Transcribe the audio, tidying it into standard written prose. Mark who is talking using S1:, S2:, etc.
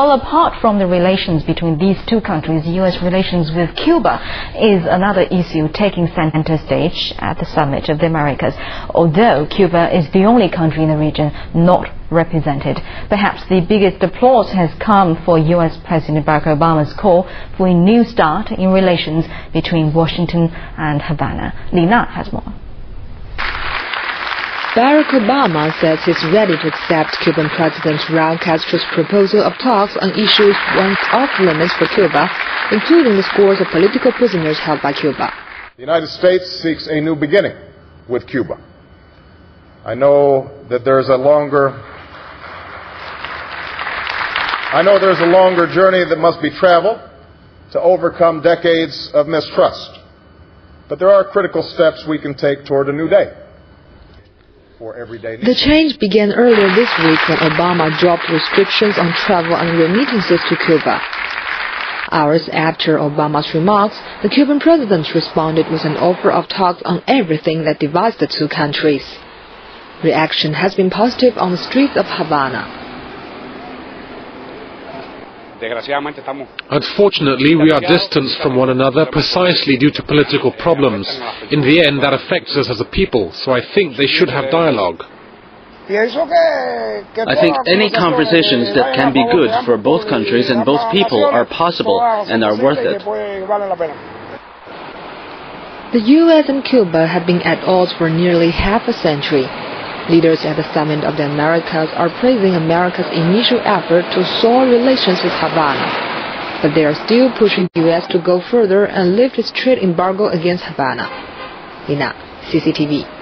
S1: Well, apart from the relations between these two countries, U.S. relations with Cuba is another issue taking center stage at the Summit of the Americas. Although Cuba is the only country in the region not represented, perhaps the biggest applause has come for U.S. President Barack Obama's call for a new start in relations between Washington and Havana. Lina has more.
S2: Barack Obama says he's ready to accept Cuban President Raul Castro's proposal of talks on issues once off-limits for Cuba, including the scores of political prisoners held by Cuba.
S3: The United States seeks a new beginning with Cuba. I know there's a longer journey that must be traveled to overcome decades of mistrust. But there are critical steps we can take toward a new day.
S2: The change began earlier this week when Obama dropped restrictions on travel and remittances to Cuba. Hours after Obama's remarks, the Cuban president responded with an offer of talks on everything that divides the two countries. Reaction has been positive on the streets of Havana.
S4: Unfortunately, we are distanced from one another precisely due to political problems. In the end, that affects us as a people, so I think they should have dialogue.
S5: I think any conversations that can be good for both countries and both people are possible and are worth it.
S2: The U.S. and Cuba have been at odds for nearly half a century. Leaders at the Summit of the Americas are praising America's initial effort to soar relations with Havana, but they are still pushing the U.S. to go further and lift its trade embargo against Havana. Lina, CCTV.